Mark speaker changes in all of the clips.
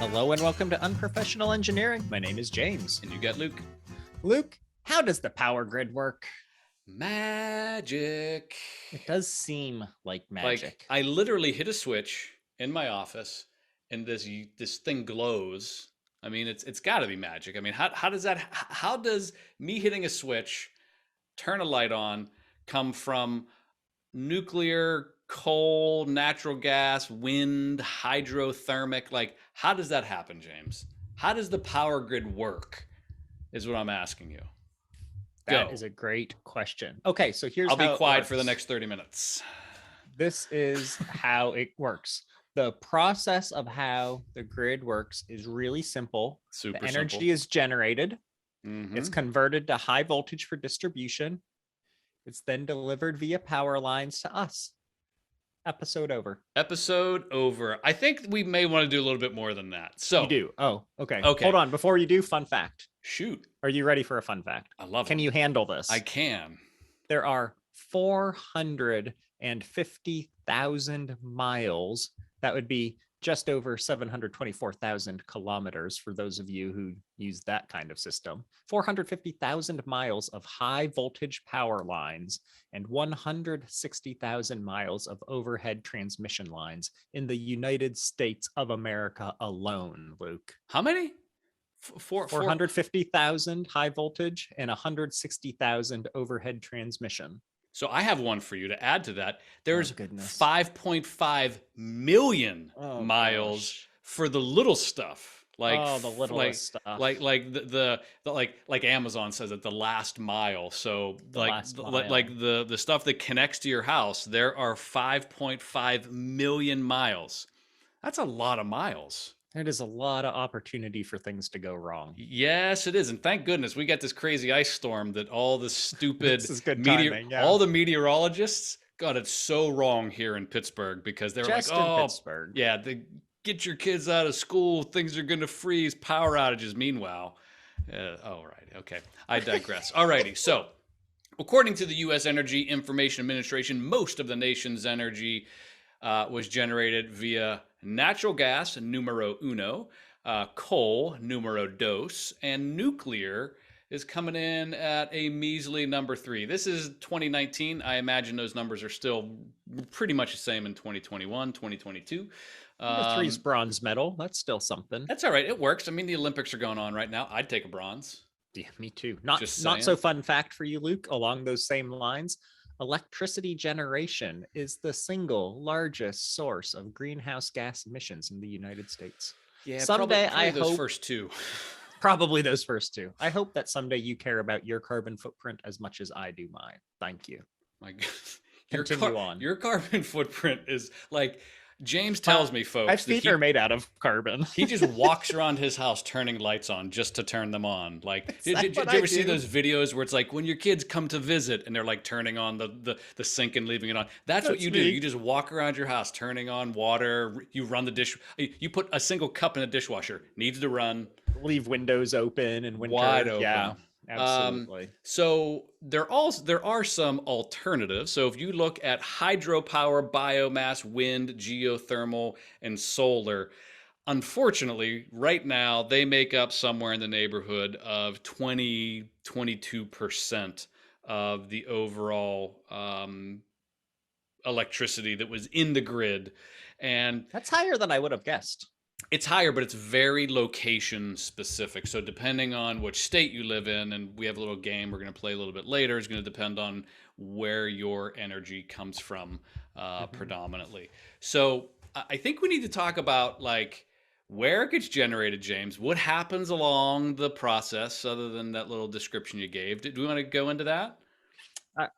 Speaker 1: Hello and welcome to Unprofessional Engineering. My name is James.
Speaker 2: And you got Luke.
Speaker 1: Luke, how does the power grid work?
Speaker 2: Magic.
Speaker 1: It does seem like magic.
Speaker 2: Like I literally hit a switch in my office and this thing glows. I mean, it's got to be magic. I mean, how does me hitting a switch, turn a light on, come from nuclear, coal, natural gas, wind, hydrothermic? Like, how does that happen, James? How does the power grid work? Is what I'm asking you.
Speaker 1: That is a great question. Okay, so here's
Speaker 2: I'll
Speaker 1: how
Speaker 2: be quiet
Speaker 1: it
Speaker 2: for the
Speaker 1: works.
Speaker 2: next 30 minutes.
Speaker 1: This is how it works. The process of how the grid works is really simple.
Speaker 2: Super
Speaker 1: the energy
Speaker 2: simple.
Speaker 1: is generated.
Speaker 2: Mm-hmm.
Speaker 1: It's converted to high voltage for distribution. It's then delivered via power lines to us. Episode over.
Speaker 2: Episode over. I think we may want to do a little bit more than that. So
Speaker 1: you do. Oh, okay.
Speaker 2: Okay.
Speaker 1: Hold on. Before you do, fun fact.
Speaker 2: Shoot.
Speaker 1: Are you ready for a fun fact?
Speaker 2: I love it.
Speaker 1: Can you handle this?
Speaker 2: I can.
Speaker 1: There are 450,000 miles. That would be just over 724,000 kilometers for those of you who use that kind of system. 450,000 miles of high voltage power lines and 160,000 miles of overhead transmission lines in the United States of America alone, Luke.
Speaker 2: How many?
Speaker 1: 450,000 high voltage and 160,000 overhead transmission.
Speaker 2: So I have one for you to add to that. There's
Speaker 1: 5.5
Speaker 2: million miles for the little stuff. Like
Speaker 1: the littlest stuff.
Speaker 2: Like the Amazon says it, the last mile. So like the stuff that connects to your house, there are 5.5 million miles. That's a lot of miles.
Speaker 1: It is a lot of opportunity for things to go wrong.
Speaker 2: Yes, it is. And thank goodness we got this crazy ice storm that all the stupid
Speaker 1: this is good timing,
Speaker 2: all the meteorologists got it so wrong here in Pittsburgh because they're
Speaker 1: just
Speaker 2: like, oh,
Speaker 1: Pittsburgh.
Speaker 2: Yeah, get your kids out of school. Things are going to freeze. Power outages. Meanwhile, all right. Okay. I digress. All righty. So according to the U.S. Energy Information Administration, most of the nation's energy was generated via natural gas, numero uno, coal, numero dos, and nuclear is coming in at a measly number 3. This is 2019. I imagine those numbers are still pretty much the same in 2021, 2022.
Speaker 1: Number 3 is bronze medal. That's still something.
Speaker 2: That's all right. It works. I mean, the Olympics are going on right now. I'd take a bronze.
Speaker 1: Yeah, me too. Not so fun fact for you, Luke, along those same lines. Electricity generation is the single largest source of greenhouse gas emissions in the United States.
Speaker 2: Yeah,
Speaker 1: someday
Speaker 2: probably
Speaker 1: I
Speaker 2: those
Speaker 1: hope
Speaker 2: first two.
Speaker 1: Probably those first two. I hope that someday you care about your carbon footprint as much as I do mine. Thank you.
Speaker 2: My God.
Speaker 1: Continue on.
Speaker 2: Your carbon footprint is like James tells me, folks.
Speaker 1: My feet are made out of carbon.
Speaker 2: He just walks around his house turning lights on just to turn them on. Like, did you ever see those videos where it's like when your kids come to visit and they're like turning on the sink and leaving it on? That's what you do. You just walk around your house turning on water. You run the dish. You put a single cup in a dishwasher. Needs to run.
Speaker 1: Leave windows open and winter.
Speaker 2: Wide open.
Speaker 1: Yeah. Absolutely.
Speaker 2: So there are some alternatives. So if you look at hydropower, biomass, wind, geothermal, and solar, unfortunately, right now they make up somewhere in the neighborhood of 22% of the overall electricity that was in the grid. And
Speaker 1: that's higher than I would have guessed.
Speaker 2: It's higher, but it's very location specific. So depending on which state you live in, and we have a little game we're going to play a little bit later, is going to depend on where your energy comes from predominantly. So I think we need to talk about like where it gets generated, James. What happens along the process other than that little description you gave? Do we want to go into that?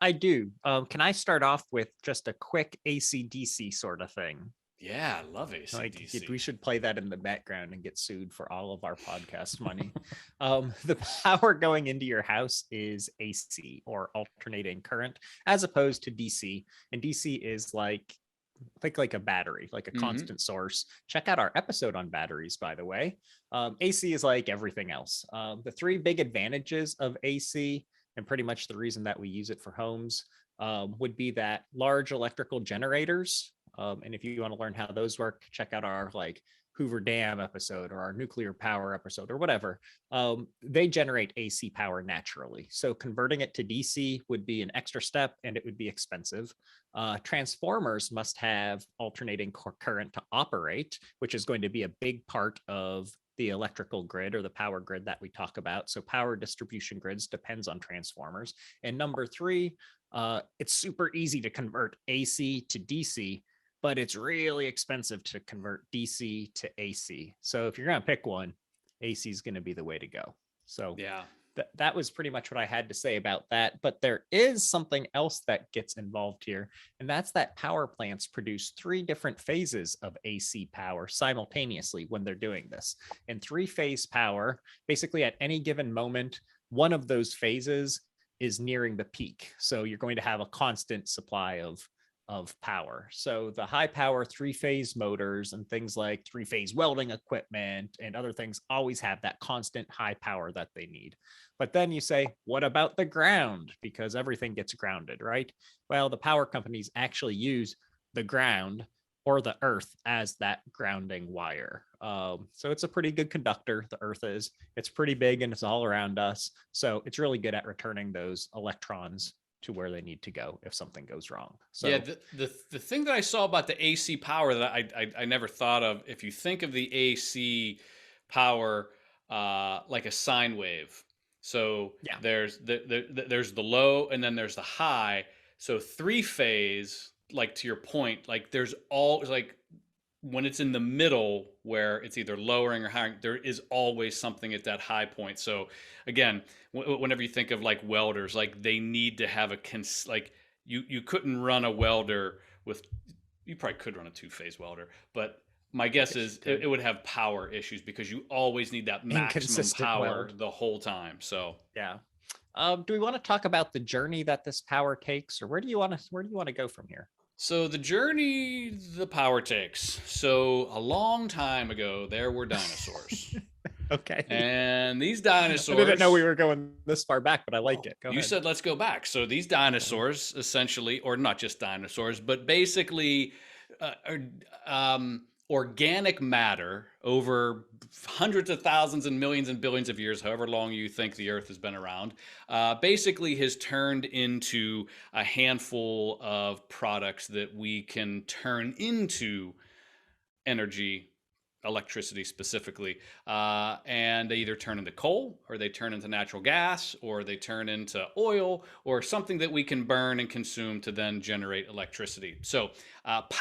Speaker 1: I do. Can I start off with just a quick AC/DC sort of thing?
Speaker 2: Yeah, I love AC/DC.
Speaker 1: Like, we should play that in the background and get sued for all of our podcast money. The power going into your house is AC, or alternating current, as opposed to DC. And DC is think like a battery, like a constant source. Check out our episode on batteries, by the way. AC is like everything else. The 3 big advantages of AC, and pretty much the reason that we use it for homes, would be that large electrical generators. And if you want to learn how those work, check out our Hoover Dam episode or our nuclear power episode or whatever, they generate AC power naturally. So converting it to DC would be an extra step and it would be expensive. Transformers must have alternating current to operate, which is going to be a big part of the electrical grid or the power grid that we talk about. So power distribution grids depends on transformers. And number three, it's super easy to convert AC to DC, but it's really expensive to convert DC to AC. So if you're going to pick one, AC is going to be the way to go. So
Speaker 2: Yeah.
Speaker 1: that was pretty much what I had to say about that. But there is something else that gets involved here, and that's that power plants produce 3 different phases of AC power simultaneously when they're doing this. And 3-phase power, basically at any given moment, one of those phases is nearing the peak. So you're going to have a constant supply of power. So the high power 3-phase motors and things like 3-phase welding equipment and other things always have that constant high power that they need. But then you say, what about the ground? Because everything gets grounded, right? Well, the power companies actually use the ground or the earth as that grounding wire. So it's a pretty good conductor, the earth is. It's pretty big and it's all around us. So it's really good at returning those electrons to where they need to go if something goes wrong. So
Speaker 2: yeah, the thing that I saw about the AC power that I never thought of, if you think of the AC power like a sine wave. So
Speaker 1: yeah,
Speaker 2: there's there's the low and then there's the high. So 3-phase, like to your point, like there's all like when it's in the middle where it's either lowering or higher, there is always something at that high point. So again, whenever you think of like welders, like they need to have like you couldn't run a welder with, you probably could run a 2-phase welder, but my guess is it would have power issues because you always need that maximum power the whole time. So
Speaker 1: yeah. Do we want to talk about the journey that this power takes, or where do you want to go from here?
Speaker 2: So the journey the power takes. So a long time ago, there were dinosaurs.
Speaker 1: Okay.
Speaker 2: And these dinosaurs.
Speaker 1: I didn't know we were going this far back, but I like it. Go
Speaker 2: you
Speaker 1: ahead.
Speaker 2: said let's go back. So these dinosaurs, essentially, or not just dinosaurs, but basically organic matter over hundreds of thousands and millions and billions of years, however long you think the Earth has been around, basically has turned into a handful of products that we can turn into energy, electricity specifically, and they either turn into coal or they turn into natural gas or they turn into oil or something that we can burn and consume to then generate electricity. So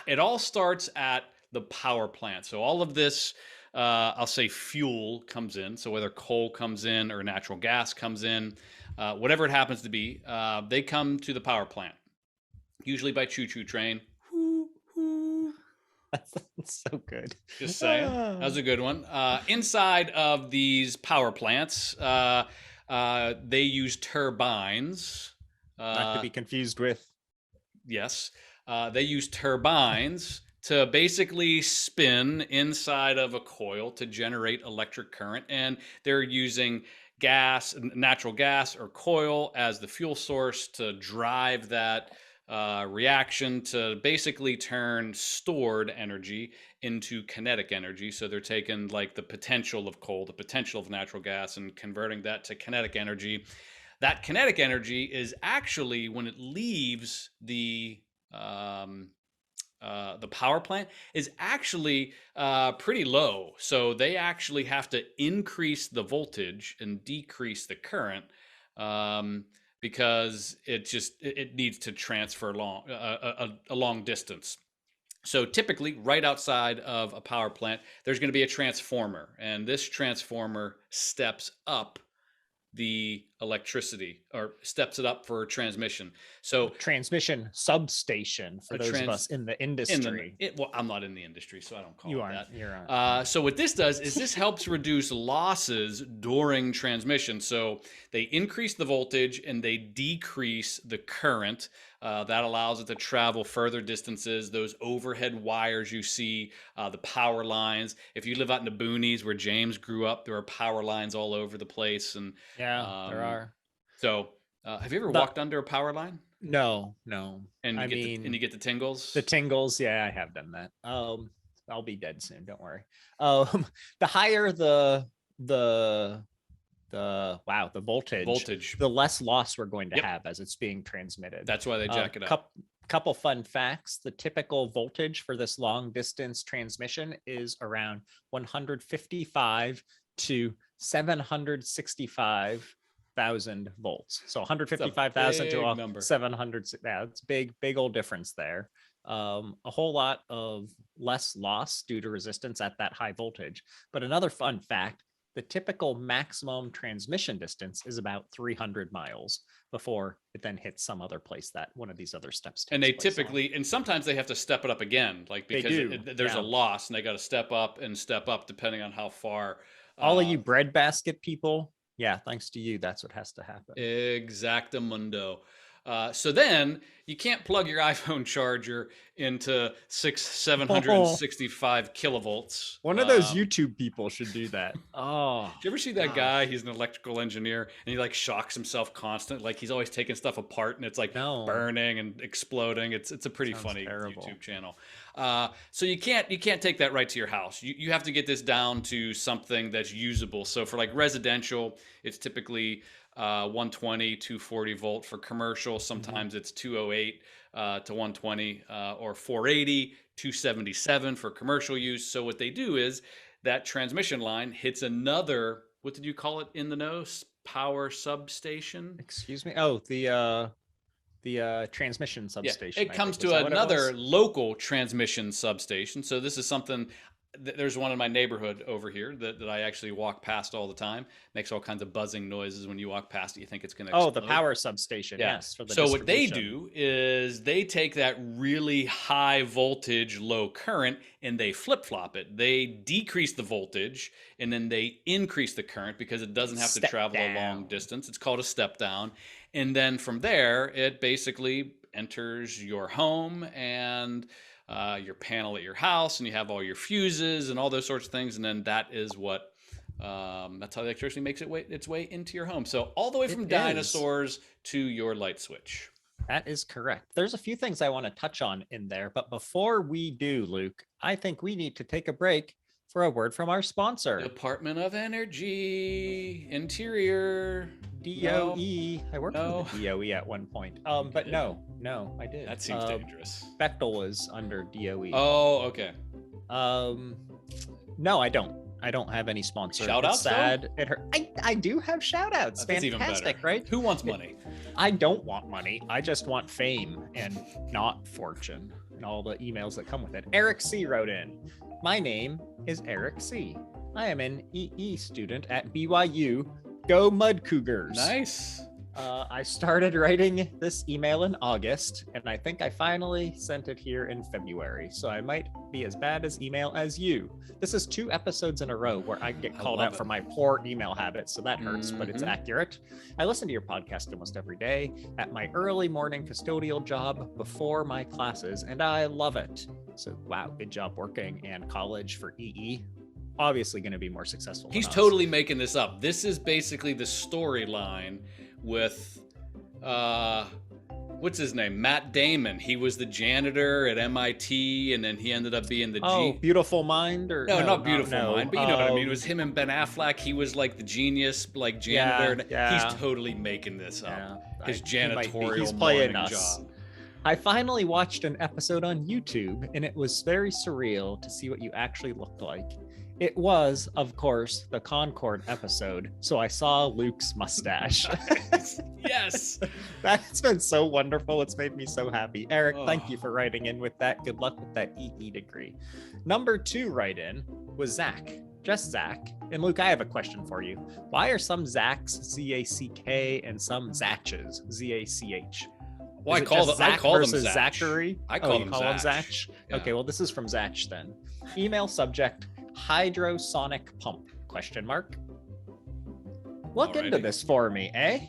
Speaker 2: it all starts at the power plant. So all of this, I'll say fuel comes in. So whether coal comes in or natural gas comes in, whatever it happens to be, they come to the power plant, usually by choo-choo train.
Speaker 1: That's so good.
Speaker 2: Just saying. That was a good one. Inside of these power plants, they use turbines.
Speaker 1: Not to be confused with.
Speaker 2: Yes. They use turbines to basically spin inside of a coil to generate electric current. And they're using gas, natural gas or coil as the fuel source to drive that reaction to basically turn stored energy into kinetic energy. So they're taking like the potential of coal, the potential of natural gas, and converting that to kinetic energy. That kinetic energy is actually, when it leaves the power plant, is actually pretty low. So they actually have to increase the voltage and decrease the current because it needs to transfer a long distance. So typically, right outside of a power plant, there's going to be a transformer, and this transformer steps up the electricity or steps it up for transmission. So
Speaker 1: transmission substation for those of us in the industry.
Speaker 2: Well, I'm not in the industry, so I don't call
Speaker 1: you
Speaker 2: it
Speaker 1: aren't,
Speaker 2: that.
Speaker 1: You're on.
Speaker 2: So what this does is this helps reduce losses during transmission. So they increase the voltage and they decrease the current. That allows it to travel further distances. Those overhead wires you see, the power lines. If you live out in the boonies where James grew up, there are power lines all over the place. And
Speaker 1: yeah, there are.
Speaker 2: So have you ever walked under a power line?
Speaker 1: No.
Speaker 2: And you get the tingles?
Speaker 1: The tingles, yeah, I have done that. I'll be dead soon. Don't worry. The higher the voltage, the less loss we're going to have as it's being transmitted.
Speaker 2: That's why they jack it up.
Speaker 1: Couple fun facts. The typical voltage for this long distance transmission is around 155 to 765,000 volts. So 155,000 to 700. Yeah, it's big old difference there. A whole lot of less loss due to resistance at that high voltage. But another fun fact, the typical maximum transmission distance is about 300 miles before it then hits some other place that one of these other steps takes.
Speaker 2: And they typically, and sometimes they have to step it up again, like because there's a loss and they got to step up depending on how far.
Speaker 1: All of you breadbasket people, yeah, thanks to you, that's what has to happen.
Speaker 2: Exactamundo. So then you can't plug your iPhone charger into 765 kilovolts.
Speaker 1: One of those YouTube people should do that. Oh,
Speaker 2: did you ever see that guy? He's an electrical engineer and he like shocks himself constantly. Like he's always taking stuff apart and it's like burning and exploding. It's a pretty funny YouTube channel. So you can't take that right to your house. You have to get this down to something that's usable. So for like residential, it's typically 120, 240 volt. For commercial, sometimes it's 208 to 120 or 480, 277 for commercial use. So what they do is that transmission line hits another, what did you call it in the know? Power substation?
Speaker 1: Excuse me? Oh, the transmission substation.
Speaker 2: Yeah, it comes to another local transmission substation. So this is something, there's one in my neighborhood over here that I actually walk past all the time. Makes all kinds of buzzing noises when you walk past it. You think it's going to explode.
Speaker 1: Oh, the power substation. Yeah. Yes. For the
Speaker 2: so what they do is they take that really high voltage, low current, and they flip-flop it. They decrease the voltage, and then they increase the current because it doesn't have to travel a long distance. It's called a step down. And then from there, it basically enters your home and your panel at your house, and you have all your fuses and all those sorts of things. And then that is what, that's how the electricity makes its way into your home. So all the way from dinosaurs to your light switch.
Speaker 1: That is correct. There's a few things I want to touch on in there, but before we do, Luke, I think we need to take a break for a word from our sponsor.
Speaker 2: Department of Energy, Interior.
Speaker 1: DOE. I worked with the DOE at one point. But no, I did.
Speaker 2: That seems dangerous.
Speaker 1: Bechtel was under DOE.
Speaker 2: Oh, okay.
Speaker 1: No, I don't. I don't have any sponsor.
Speaker 2: Shout outs?
Speaker 1: Sad. It hurt. I do have shout outs.
Speaker 2: That's
Speaker 1: fantastic, right?
Speaker 2: Who wants money?
Speaker 1: I don't want money. I just want fame and not fortune and all the emails that come with it. Eric C. wrote in. My name is Eric C. I am an EE student at BYU. Go Mud Cougars.
Speaker 2: Nice.
Speaker 1: I started writing this email in August, and I think I finally sent it here in February, so I might be as bad as email as you. This is 2 episodes in a row where I get called out for my poor email habits, so that hurts, but it's accurate. I listen to your podcast almost every day at my early morning custodial job before my classes, and I love it. So, wow, good job working and college for EE. Obviously going to be more successful.
Speaker 2: He's totally making this up. This is basically the storyline with what's his name? Matt Damon. He was the janitor at MIT, and then he ended up being the
Speaker 1: Beautiful Mind, or
Speaker 2: no, not Beautiful Mind, but you know what I mean. It was him and Ben Affleck. He was like the genius, like janitor. He's totally making this up. His janitorial
Speaker 1: he's playing morning job. I finally watched an episode on YouTube, and it was very surreal to see what you actually looked like. It was, of course, the Concord episode, so I saw Luke's mustache.
Speaker 2: Yes.
Speaker 1: That's been so wonderful. It's made me so happy. Eric, thank you for writing in with that. Good luck with that EE degree. Number 2 write-in was Zach. Just Zach. And Luke, I have a question for you. Why are some Zachs, Z-A-C-K, and some Zatches, Z-A-C-H?
Speaker 2: Well, I call them Zach.
Speaker 1: Zachary?
Speaker 2: I call them
Speaker 1: Zach. Yeah. Okay, well, this is from Zach then. Email subject, hydrosonic pump, ? Look into this for me, eh?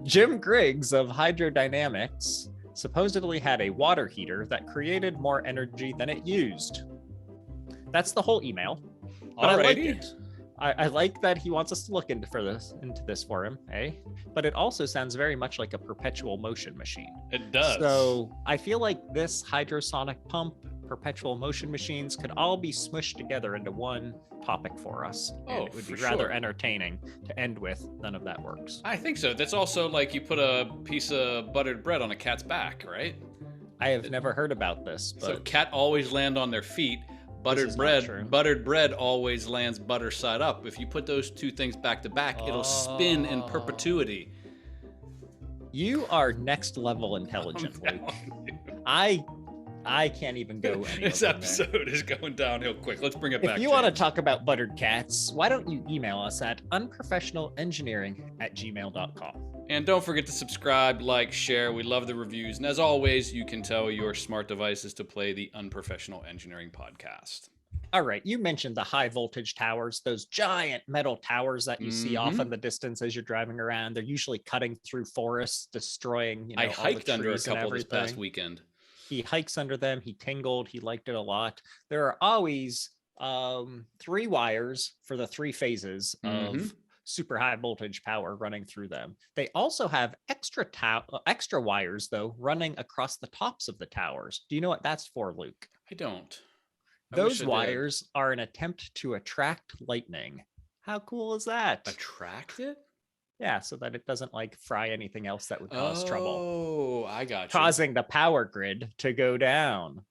Speaker 1: Jim Griggs of Hydrodynamics supposedly had a water heater that created more energy than it used. That's the whole email, but I like it. I like that he wants us to look into this for him, eh? But it also sounds very much like a perpetual motion machine.
Speaker 2: It does.
Speaker 1: So I feel like this hydrosonic pump, perpetual motion machines could all be smushed together into one topic for us. And it would be rather entertaining to end with. None of that works.
Speaker 2: I think so. That's also like you put a piece of buttered bread on a cat's back, right?
Speaker 1: I have never heard about this. But
Speaker 2: so cat always land on their feet. Buttered bread always lands butter side up. If you put those two things back to back, it'll spin in perpetuity.
Speaker 1: You are next level intelligent, Luke. I can't even go any
Speaker 2: This episode is going downhill quick. Let's bring it back.
Speaker 1: If you want to talk about buttered cats, why don't you email us at unprofessionalengineering@gmail.com.
Speaker 2: And don't forget to subscribe, like, share. We love the reviews. And as always, you can tell your smart devices to play the Unprofessional Engineering Podcast.
Speaker 1: All right. You mentioned the high voltage towers, those giant metal towers that you see off in the distance as you're driving around. They're usually cutting through forests, destroying,
Speaker 2: I hiked under a couple this past weekend.
Speaker 1: He hikes under them. He tingled. He liked it a lot. There are always 3 wires for the 3 phases of super high voltage power running through them. They also have extra wires, though, running across the tops of the towers. Do you know what that's for, Luke?
Speaker 2: I don't.
Speaker 1: Those wires are an attempt to attract lightning. How cool is that?
Speaker 2: Attract it?
Speaker 1: Yeah, so that it doesn't like fry anything else that would cause trouble.
Speaker 2: Oh, I got you.
Speaker 1: Causing the power grid to go down.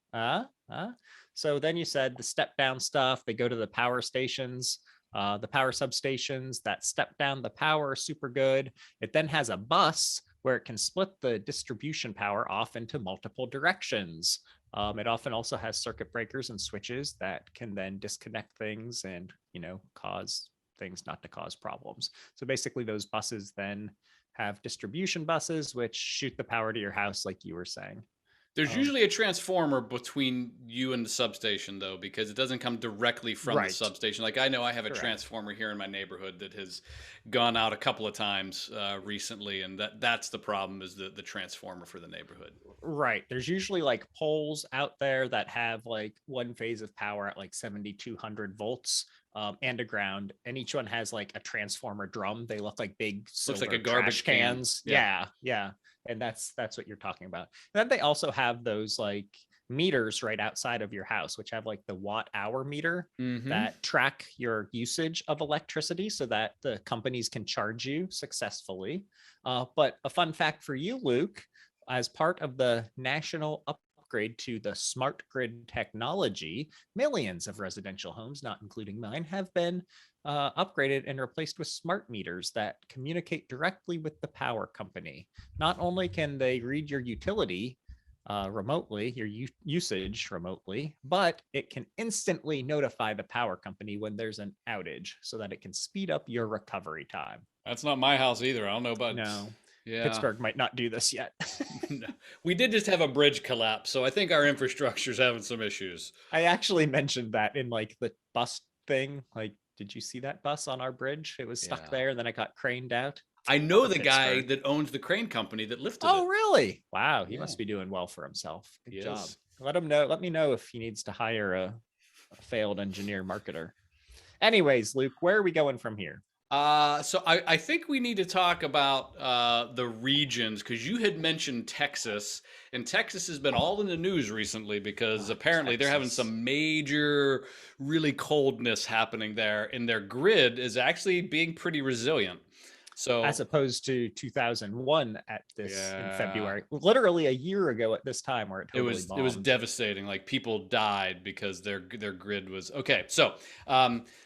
Speaker 1: So then you said the step down stuff, they go to the power stations. The power substations that step down the power, super good. It then has a bus where it can split the distribution power off into multiple directions. It often also has circuit breakers and switches that can then disconnect things and, cause things not to cause problems. So basically those buses then have distribution buses, which shoot the power to your house, like you were saying.
Speaker 2: There's usually a transformer between you and the substation, though, because it doesn't come directly from the substation. Like I know I have a transformer here in my neighborhood that has gone out a couple of times recently, and that's the problem is the transformer for the neighborhood.
Speaker 1: Right. There's usually like poles out there that have like one phase of power at like 7,200 volts and a ground, and each one has like a transformer drum. They look like big silver
Speaker 2: looks like a garbage
Speaker 1: cans. Yeah. And that's what you're talking about. And then they also have those like meters right outside of your house, which have like the watt hour meter that track your usage of electricity so that the companies can charge you successfully. But a fun fact for you, Luke, as part of the national upgrade to the smart grid technology, millions of residential homes, not including mine, have been upgraded and replaced with smart meters that communicate directly with the power company. Not only can they read your utility remotely, your usage remotely, but it can instantly notify the power company when there's an outage so that it can speed up your recovery time.
Speaker 2: That's not my house either. I don't know about...
Speaker 1: No.
Speaker 2: Yeah.
Speaker 1: Pittsburgh might not do this yet.
Speaker 2: No. We did just have a bridge collapse, so I think our infrastructure's having some issues.
Speaker 1: I actually mentioned that in like the bus thing. Like, did you see that bus on our bridge? It was stuck there, and then it got craned out.
Speaker 2: I know the guy that owns the crane company that lifted it.
Speaker 1: Oh, really? Wow, he must be doing well for himself. Good job. Let him know. Let me know if he needs to hire a failed engineer marketer. Anyways, Luke, where are we going from here?
Speaker 2: So I think we need to talk about the regions, because you had mentioned Texas, and Texas has been all in the news recently because apparently they're having some major, really coldness happening there, and their grid is actually being pretty resilient. So
Speaker 1: as opposed to 2001 at this in February, literally a year ago at this time, where it
Speaker 2: was devastating. Like people died because their grid was okay. So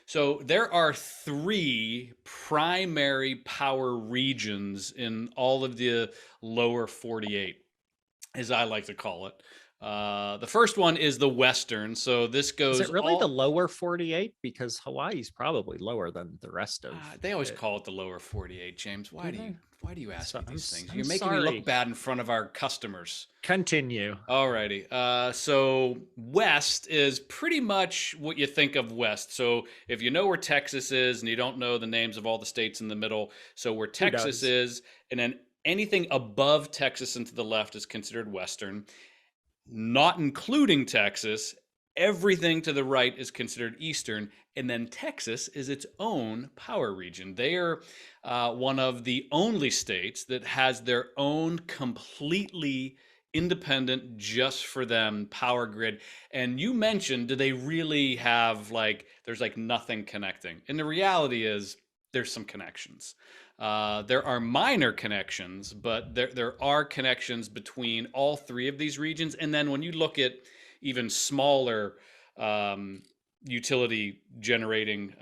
Speaker 2: so there are 3 primary power regions in all of the lower 48, as I like to call it. The first one is the Western. So this goes...
Speaker 1: Is it really the lower 48? Because Hawaii's probably lower than the rest of
Speaker 2: they always call it the lower 48, James. Why do you ask me these things? You're making me look bad in front of our customers.
Speaker 1: Continue.
Speaker 2: Alrighty. So West is pretty much what you think of West. So if you know where Texas is and you don't know the names of all the states in the middle, so where Texas is, and then anything above Texas and to the left is considered Western. Not including Texas Everything to the right is considered eastern, and then Texas is its own power region. They are one of the only states that has their own completely independent, just for them power grid. And you mentioned, do they really have like, there's like nothing connecting? And the reality is, there's some connections. There are minor connections, but there are connections between all three of these regions. And then when you look at even smaller utility generating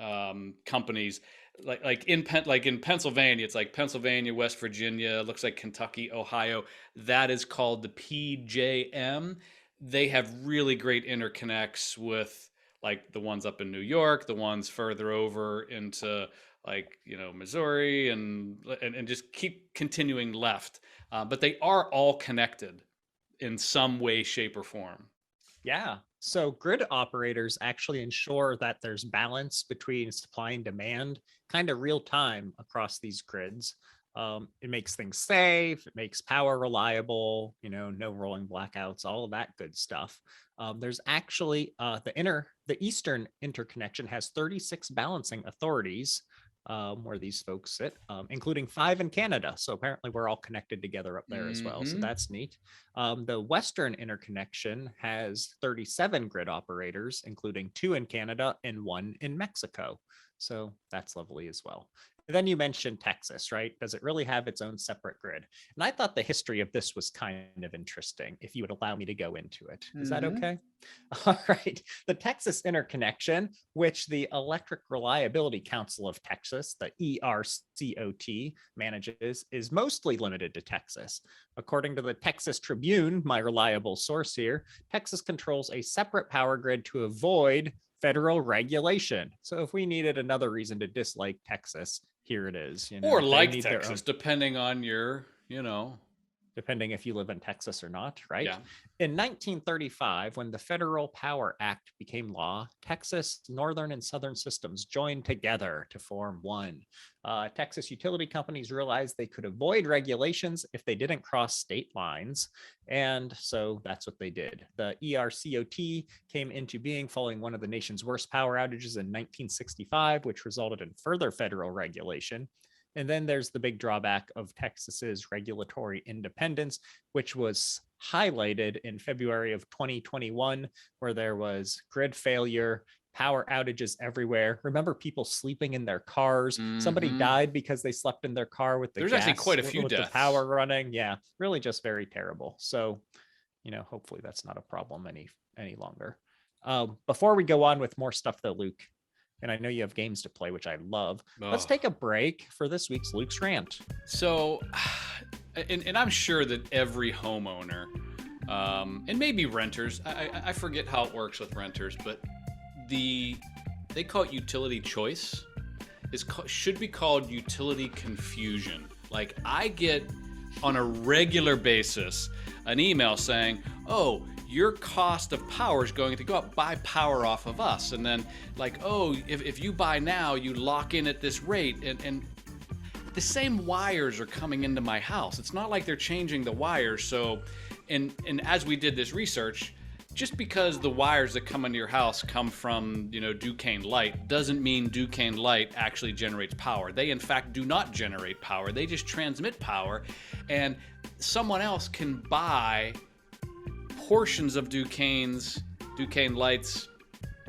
Speaker 2: companies, like in Pennsylvania, it's like Pennsylvania, West Virginia, looks like Kentucky, Ohio. That is called the PJM. They have really great interconnects with like the ones up in New York, the ones further over into like Missouri, and just keep continuing left. But they are all connected in some way, shape, or form.
Speaker 1: Yeah. So grid operators actually ensure that there's balance between supply and demand, kind of real time across these grids. It makes things safe. It makes power reliable. No rolling blackouts, all of that good stuff. There's actually the Eastern Interconnection has 36 balancing authorities, where these folks sit, including 5 in Canada. So apparently we're all connected together up there as well. So that's neat. The Western Interconnection has 37 grid operators, including 2 in Canada and 1 in Mexico. So that's lovely as well. And then you mentioned Texas, right? Does it really have its own separate grid? And I thought the history of this was kind of interesting, if you would allow me to go into it. Is that okay? All right. The Texas Interconnection, which the Electric Reliability Council of Texas, the ERCOT, manages, is mostly limited to Texas. According to the Texas Tribune, my reliable source here, Texas controls a separate power grid to avoid federal regulation. So if we needed another reason to dislike Texas, here it is.
Speaker 2: Or like Texas, depending on your,
Speaker 1: depending if you live in Texas or not, right?
Speaker 2: Yeah.
Speaker 1: In 1935, when the Federal Power Act became law, Texas northern and southern systems joined together to form one. Texas utility companies realized they could avoid regulations if they didn't cross state lines, and so that's what they did. The ERCOT came into being following one of the nation's worst power outages in 1965, which resulted in further federal regulation. And then there's the big drawback of Texas's regulatory independence, which was highlighted in February of 2021, where there was grid failure, power outages everywhere. Remember people sleeping in their cars? Somebody died because they slept in their car with the
Speaker 2: There's
Speaker 1: gas,
Speaker 2: actually quite a few
Speaker 1: with
Speaker 2: deaths.
Speaker 1: the power running. Yeah, really just very terrible. So, hopefully that's not a problem any longer. Before we go on with more stuff though, Luke, and I know you have games to play, which I love. Let's take a break for this week's Luke's Rant.
Speaker 2: So, and I'm sure that every homeowner, and maybe renters, I forget how it works with renters, but they call it utility choice. Should be called utility confusion. Like I get on a regular basis an email saying, oh, your cost of power is going to go up. Buy power off of us. And then like, oh, if you buy now, you lock in at this rate. And the same wires are coming into my house. It's not like they're changing the wires. So, and as we did this research, just because the wires that come into your house come from, Duquesne Light doesn't mean Duquesne Light actually generates power. They in fact do not generate power. They just transmit power. And someone else can buy portions of Duquesne Light's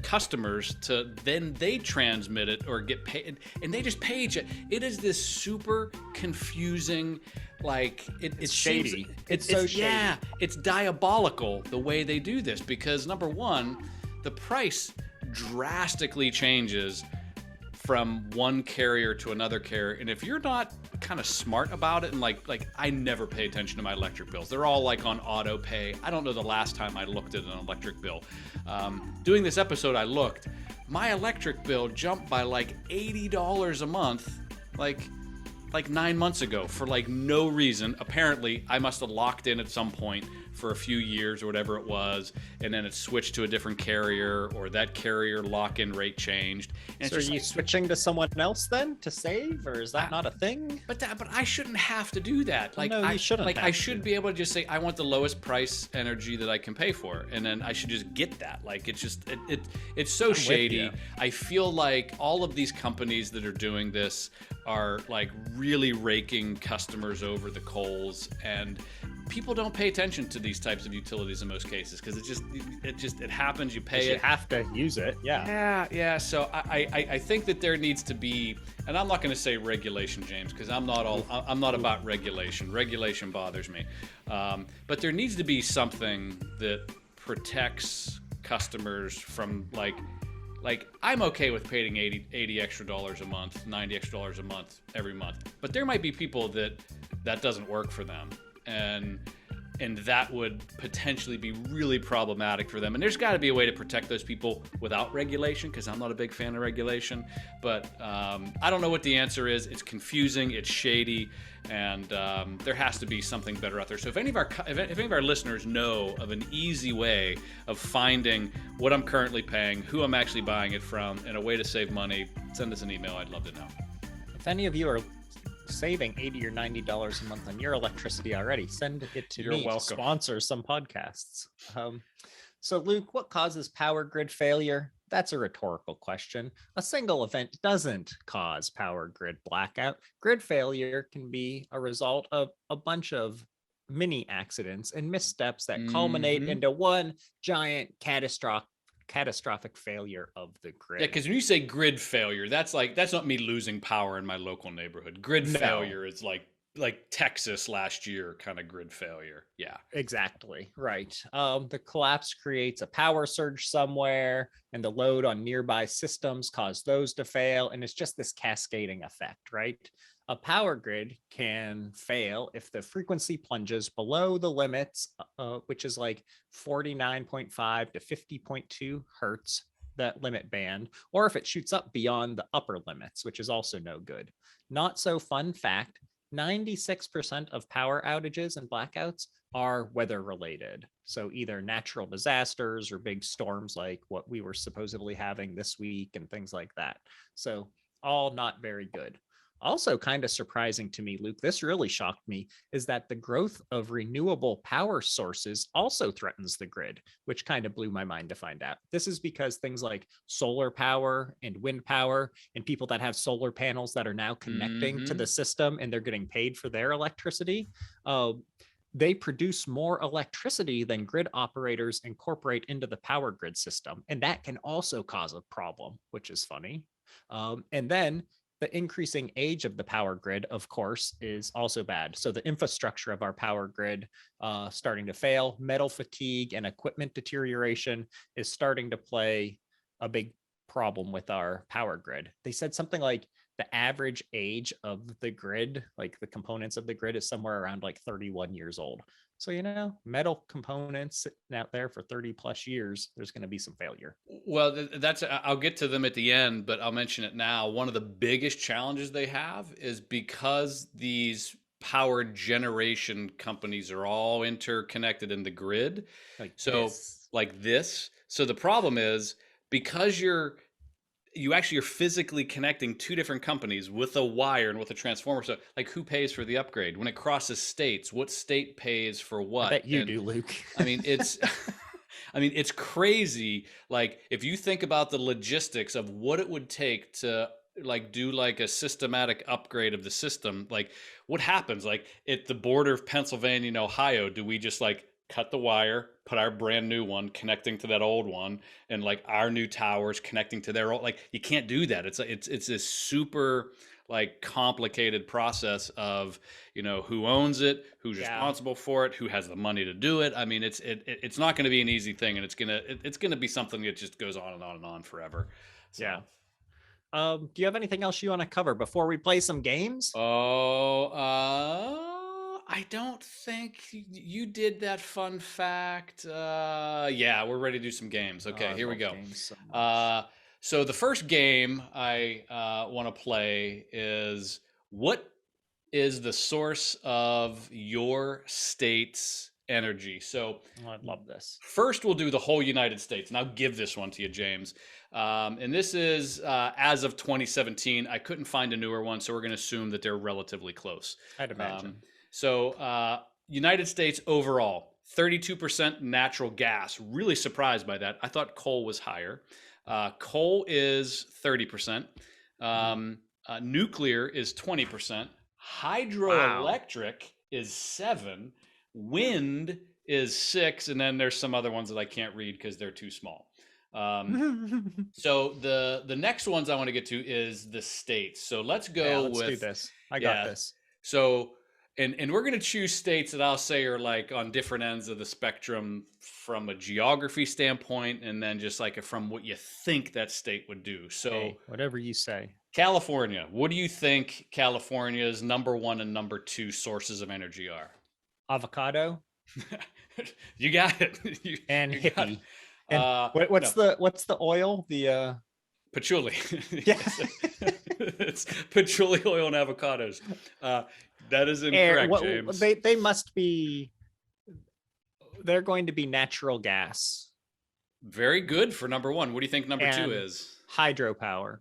Speaker 2: customers to then they transmit it or get paid, and they just page it. It is this super confusing, like it's
Speaker 1: shady.
Speaker 2: It's
Speaker 1: so shady.
Speaker 2: Yeah, it's diabolical the way they do this, because number one, the price drastically changes from one carrier to another carrier, and if you're not kind of smart about it, and like I never pay attention to my electric bills. They're all like on auto pay. I don't know the last time I looked at an electric bill. Doing this episode, I looked. My electric bill jumped by like $80 a month, like 9 months ago, for like no reason. Apparently, I must have locked in at some point for a few years or whatever it was, and then it switched to a different carrier, or that carrier lock-in rate changed. And
Speaker 1: So are you switching to someone else then to save, or is that not a thing?
Speaker 2: But I shouldn't have to do that.
Speaker 1: Well, no, you shouldn't.
Speaker 2: Like
Speaker 1: have
Speaker 2: I
Speaker 1: to.
Speaker 2: should be able to just say I want the lowest price energy that I can pay for, and then I should just get that. Like it's just it's so shady. I feel like all of these companies that are doing this are like really raking customers over the coals, and people don't pay attention to these types of utilities in most cases because it happens. You pay it.
Speaker 1: You have to use it.
Speaker 2: Yeah. So I think that there needs to be, and I'm not going to say regulation, James, because I'm not about regulation. Regulation bothers me, but there needs to be something that protects customers from like I'm okay with paying $80 extra dollars a month, $90 extra dollars a month every month, but there might be people that doesn't work for them, and that would potentially be really problematic for them. And there's got to be a way to protect those people without regulation, because I'm not a big fan of regulation. But I don't know what the answer is. It's confusing, it's shady, and there has to be something better out there. So if any of our listeners know of an easy way of finding what I'm currently paying, who I'm actually buying it from, and a way to save money, send us an email. I'd love to know.
Speaker 1: If any of you are saving $80 or $90 a month on your electricity already, send it to me to sponsor some podcasts. So Luke, what causes power grid failure? That's a rhetorical question. A single event doesn't cause power grid blackout. Grid failure can be a result of a bunch of mini accidents and missteps that culminate into one giant catastrophic failure of the grid.
Speaker 2: Yeah, because when you say grid failure, that's not me losing power in my local neighborhood. Grid failure is like Texas last year kind of grid failure. Yeah,
Speaker 1: exactly right. The collapse creates a power surge somewhere, and the load on nearby systems cause those to fail, and it's just this cascading effect, right? A power grid can fail if the frequency plunges below the limits, which is like 49.5 to 50.2 hertz, that limit band, or if it shoots up beyond the upper limits, which is also no good. Not so fun fact, 96% of power outages and blackouts are weather related. So either natural disasters or big storms like what we were supposedly having this week and things like that. So all not very good. Also kind of surprising to me, Luke, this really shocked me, is that the growth of renewable power sources also threatens the grid, which kind of blew my mind to find out. This is because things like solar power and wind power and people that have solar panels that are now connecting to the system and they're getting paid for their electricity, they produce more electricity than grid operators incorporate into the power grid system. And that can also cause a problem, which is funny. And then the increasing age of the power grid, of course, is also bad. So the infrastructure of our power grid starting to fail, metal fatigue and equipment deterioration is starting to play a big problem with our power grid. They said something like the average age of the grid, like the components of the grid, is somewhere around like 31 years old. So, metal components sitting out there for 30 plus years, there's going to be some failure.
Speaker 2: Well, I'll get to them at the end, but I'll mention it now. One of the biggest challenges they have is because these power generation companies are all interconnected in the grid. Like this. So the problem is because you're physically connecting two different companies with a wire and with a transformer. So like who pays for the upgrade? When it crosses states, what state pays for what?
Speaker 1: I bet you do, Luke.
Speaker 2: I mean, it's crazy. Like if you think about the logistics of what it would take to like do like a systematic upgrade of the system, like what happens like at the border of Pennsylvania and Ohio, do we just like cut the wire, put our brand new one connecting to that old one, and like our new towers connecting to their old, like you can't do that. It's this super like complicated process of, who owns it, who's responsible for it, who has the money to do it. I mean, it's not going to be an easy thing, and it's going to be something that just goes on and on and on forever. So.
Speaker 1: Yeah. Do you have anything else you want to cover before we play some games?
Speaker 2: I don't think you did that fun fact. Yeah, we're ready to do some games. Okay, here we go. So the first game I want to play is, what is the source of your state's energy. So
Speaker 1: I love this.
Speaker 2: first, we'll do the whole United States, and I'll give this one to you, James. And this is as of 2017. I couldn't find a newer one, so we're going to assume that they're relatively close.
Speaker 1: I'd imagine.
Speaker 2: United States overall, 32% natural gas. Really surprised by that. I thought coal was higher. Coal is 30%. Nuclear is 20%. Hydroelectric is 7%. Wind is 6%, and then there's some other ones that I can't read because they're too small. So the next ones I want to get to is the states. So let's go
Speaker 1: let's
Speaker 2: with
Speaker 1: do this. I got this.
Speaker 2: So and we're going to choose states that I'll say are like on different ends of the spectrum from a geography standpoint, and then just like from what you think that state would do. So
Speaker 1: hey, whatever you say.
Speaker 2: California, what do you think California's number 1 and number 2 sources of energy are?
Speaker 1: Avocado.
Speaker 2: You got it.
Speaker 1: And
Speaker 2: you
Speaker 1: hippie. And what's the oil? The
Speaker 2: patchouli.
Speaker 1: Yes.
Speaker 2: It's patchouli oil and avocados. That is incorrect, James.
Speaker 1: They must be. They're going to be natural gas.
Speaker 2: Very good for number 1. What do you think number 2 is?
Speaker 1: Hydropower.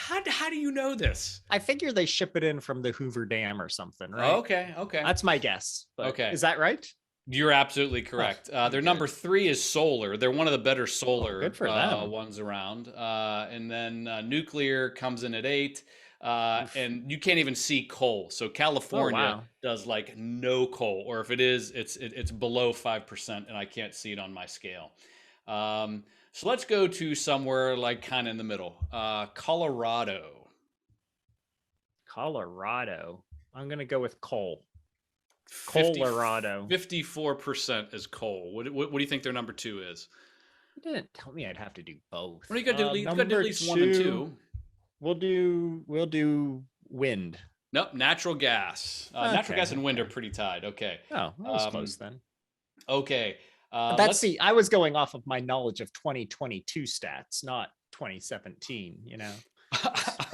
Speaker 2: How do you know this?
Speaker 1: I figure they ship it in from the Hoover Dam or something, right?
Speaker 2: Okay.
Speaker 1: That's my guess.
Speaker 2: Okay.
Speaker 1: Is that right?
Speaker 2: You're absolutely correct. Their number 3 is solar. They're one of the better solar
Speaker 1: good for them.
Speaker 2: ones around. And then nuclear comes in at 8. And you can't even see coal. So California does like no coal, or if it is, it's below 5%, and I can't see it on my scale. So let's go to somewhere like kind of in the middle. Colorado.
Speaker 1: I'm gonna go with coal. Colorado.
Speaker 2: 54% is coal. What do you think their number 2 is?
Speaker 1: You didn't tell me I'd have to do both.
Speaker 2: Well, you got to do at least 1 and 2.
Speaker 1: We'll do wind.
Speaker 2: Nope, natural gas. Natural gas and wind are pretty tied. Okay.
Speaker 1: Oh, that was close then.
Speaker 2: Okay.
Speaker 1: I was going off of my knowledge of 2022 stats, not 2017, you know.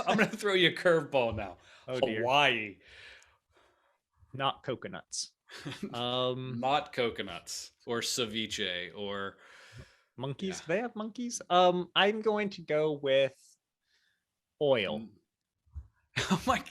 Speaker 2: I'm going to throw you a curveball now.
Speaker 1: Oh, dear.
Speaker 2: Hawaii.
Speaker 1: Not coconuts.
Speaker 2: Not coconuts or ceviche or
Speaker 1: monkeys. Yeah. They have monkeys. I'm going to go with oil.
Speaker 2: Oh my!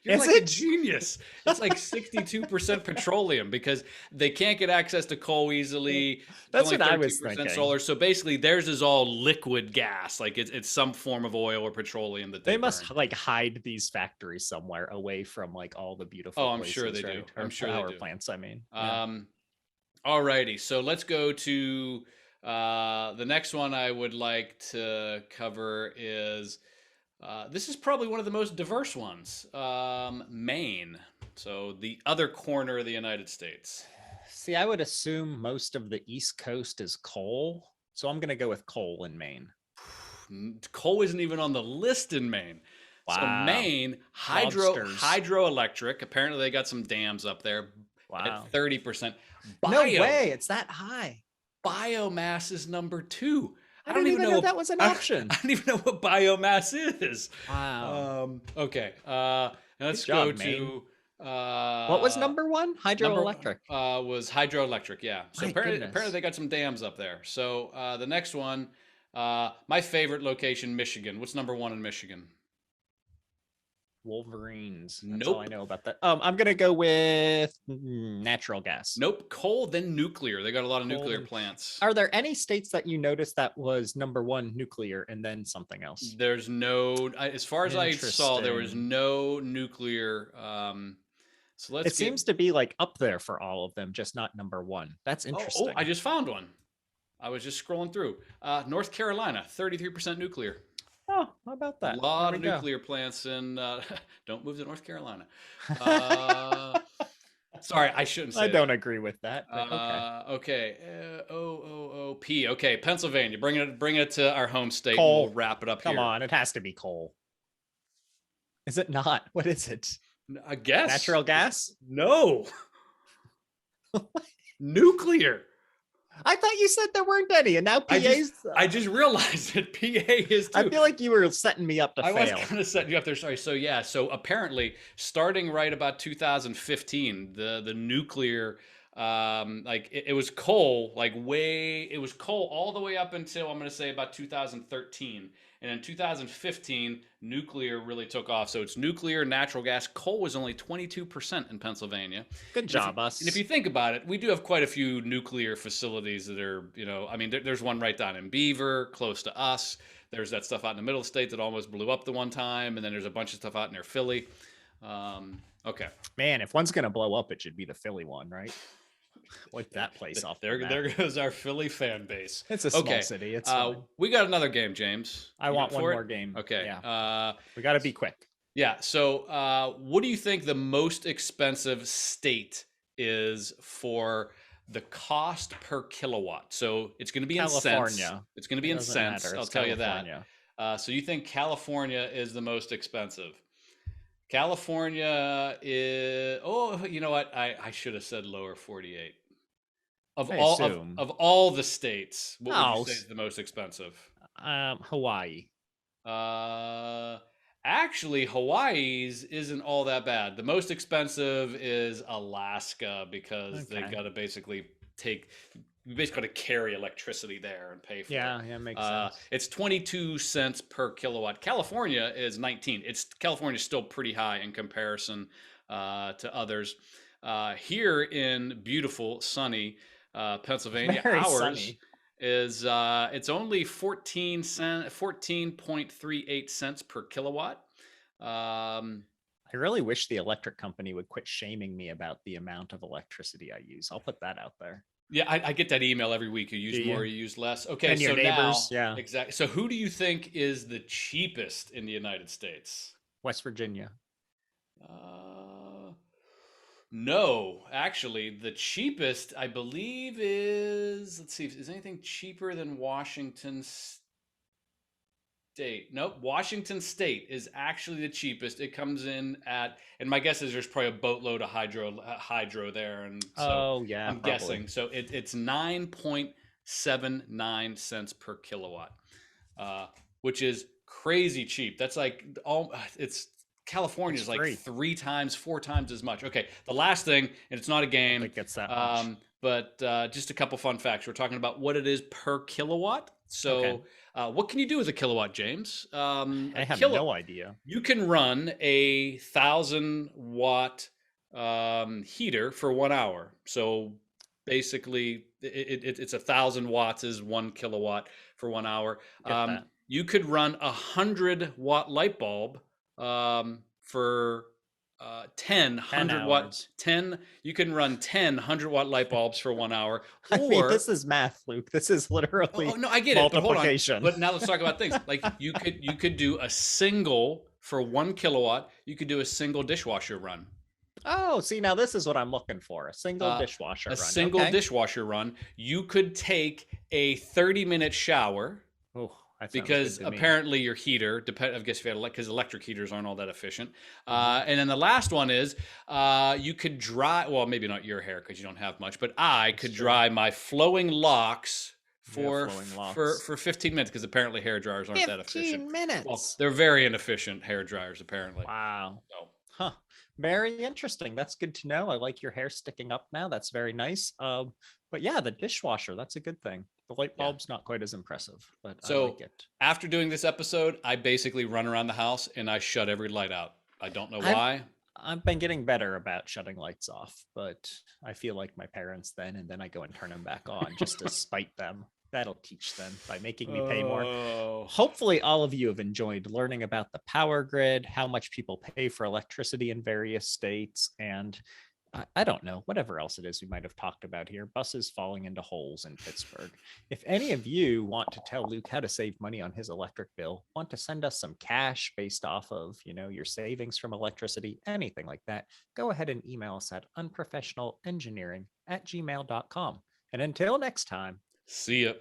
Speaker 2: You're like a genius. It's like 62% petroleum because they can't get access to coal easily.
Speaker 1: That's what I was thinking.
Speaker 2: Solar. So basically, theirs is all liquid gas. Like it's some form of oil or petrolium that they
Speaker 1: must burn. Like hide these factories somewhere away from like all the beautiful.
Speaker 2: Oh, I'm
Speaker 1: places,
Speaker 2: sure they
Speaker 1: right?
Speaker 2: do.
Speaker 1: Or
Speaker 2: I'm sure
Speaker 1: power
Speaker 2: they do.
Speaker 1: Plants. I mean.
Speaker 2: Alrighty. So let's go to the next one. I would like to cover is. This is probably one of the most diverse ones, Maine. So the other corner of the United States.
Speaker 1: See, I would assume most of the East Coast is coal. So I'm going to go with coal in Maine.
Speaker 2: Coal isn't even on the list in Maine.
Speaker 1: Wow.
Speaker 2: So Maine, hydroelectric. Apparently they got some dams up there at 30%.
Speaker 1: No way. It's that high.
Speaker 2: Biomass is number 2.
Speaker 1: I don't even know that was an option.
Speaker 2: I don't even know what biomass is.
Speaker 1: Wow.
Speaker 2: Okay. Let's go to
Speaker 1: what was number 1? Hydroelectric.
Speaker 2: Was hydroelectric. Yeah. So apparently they got some dams up there. So the next one, my favorite location, Michigan. What's number 1 in Michigan?
Speaker 1: Wolverines. That's all I know about that. I'm gonna go with natural gas.
Speaker 2: Nope. Coal, then nuclear. They got a lot of nuclear plants.
Speaker 1: Are there any states that you noticed that was number 1 nuclear and then something else?
Speaker 2: There's no, as far as I saw, there was no nuclear. So let's.
Speaker 1: It seems to be like up there for all of them, just not number 1. That's interesting.
Speaker 2: I just found one. I was just scrolling through. North Carolina, 33% nuclear.
Speaker 1: Oh, how about that?
Speaker 2: A lot of nuclear plants, and don't move to North Carolina. Sorry, I shouldn't say.
Speaker 1: I don't agree with that.
Speaker 2: Okay. P. Okay, Pennsylvania. Bring it to our home state.
Speaker 1: Coal.
Speaker 2: And we'll wrap it up here.
Speaker 1: Come on, it has to be coal. Is it not? What is it?
Speaker 2: I guess
Speaker 1: natural gas.
Speaker 2: No. Nuclear.
Speaker 1: I thought you said there weren't any, and now PA's.
Speaker 2: I just realized that PA is too.
Speaker 1: I feel like you were setting me up to fail.
Speaker 2: I was kind of setting you up there. Sorry. So apparently, starting right about 2015, the nuclear Like it was coal, it was coal all the way up until I'm going to say about 2013. And in 2015, nuclear really took off. So it's nuclear, natural gas. Coal was only 22% in Pennsylvania.
Speaker 1: Good job,
Speaker 2: And if
Speaker 1: us.
Speaker 2: you think about it, we do have quite a few nuclear facilities that are, I mean, there's one right down in Beaver, close to us. There's that stuff out in the middle of the state that almost blew up the one time. And then there's a bunch of stuff out near Philly. Okay.
Speaker 1: Man, if one's gonna blow up, it should be the Philly one, right? Wipe that place off.
Speaker 2: There goes our Philly fan base.
Speaker 1: It's a small city. It's
Speaker 2: we got another game, James.
Speaker 1: I want one more game.
Speaker 2: Okay.
Speaker 1: Yeah. We got to be quick.
Speaker 2: Yeah. So, what do you think the most expensive state is for the cost per kilowatt? So it's going to be in cents. It's going to be in cents. I'll tell you that. So you think California is the most expensive? California is. Oh, you know what? I should have said lower 48. Of all the states, what would you say is the most expensive?
Speaker 1: Hawaii.
Speaker 2: Actually, Hawaii's isn't all that bad. The most expensive is Alaska because they've got to basically got to carry electricity there and pay for it.
Speaker 1: Yeah, makes sense.
Speaker 2: It's 22 cents per kilowatt. California is 19. California's still pretty high in comparison to others. Here in beautiful, sunny Pennsylvania,
Speaker 1: sunny.
Speaker 2: is it's only 14.38 cents per kilowatt.
Speaker 1: I really wish the electric company would quit shaming me about the amount of electricity I use. I'll put that out there.
Speaker 2: Yeah, I get that email every week. You use more, you use less. Okay,
Speaker 1: and your neighbors,
Speaker 2: now, exactly. So who do you think is the cheapest in the United States?
Speaker 1: West Virginia.
Speaker 2: No, actually, the cheapest, I believe, is, let's see, is anything cheaper than Washington State? Nope, Washington State is actually the cheapest. It comes in at, and my guess is there's probably a boatload of hydro there, and so I'm guessing. So it's 9.79 cents per kilowatt, which is crazy cheap. That's like California is like 3 times, 4 times as much. Okay, the last thing, and it's not a game,
Speaker 1: I think it's that much.
Speaker 2: but just a couple fun facts. We're talking about what it is per kilowatt. So what can you do with a kilowatt, James?
Speaker 1: I have no idea.
Speaker 2: You can run a 1,000-watt heater for 1 hour. So basically, it's 1,000 watts is 1 kilowatt for 1 hour. You could run a 100-watt light bulb for 10 100-watt 10. You can run 10 100-watt light bulbs for 1 hour.
Speaker 1: I mean, this is math, Luke. This is literally
Speaker 2: no, I get
Speaker 1: multiplication.
Speaker 2: It. But now let's talk about things. Like you could do a single for 1 kilowatt. You could do a single dishwasher run.
Speaker 1: Oh, see, now this is what I'm looking for. A single dishwasher run.
Speaker 2: A single dishwasher run. You could take a 30-minute shower.
Speaker 1: Oh,
Speaker 2: because apparently your heater, I guess if you had because electric heaters aren't all that efficient. And then the last one is you could dry, well, maybe not your hair because you don't have much, but I could dry my flowing locks for 15 minutes because apparently hair dryers aren't that efficient.
Speaker 1: 15 minutes.
Speaker 2: Well, they're very inefficient hair dryers apparently.
Speaker 1: Wow. So. Very interesting. That's good to know. I like your hair sticking up now. That's very nice. But yeah, the dishwasher, that's a good thing. The light bulb's not quite as impressive, but I like it.
Speaker 2: After doing this episode, I basically run around the house and I shut every light out. I don't know why.
Speaker 1: I've been getting better about shutting lights off, but I feel like my parents then, and then I go and turn them back on just to spite them. That'll teach them by making me pay more. Hopefully all of you have enjoyed learning about the power grid, how much people pay for electricity in various states, and I don't know, whatever else it is we might have talked about here, buses falling into holes in Pittsburgh. If any of you want to tell Luke how to save money on his electric bill, want to send us some cash based off of, your savings from electricity, anything like that, go ahead and email us at unprofessionalengineering@gmail.com. And until next time,
Speaker 2: see ya.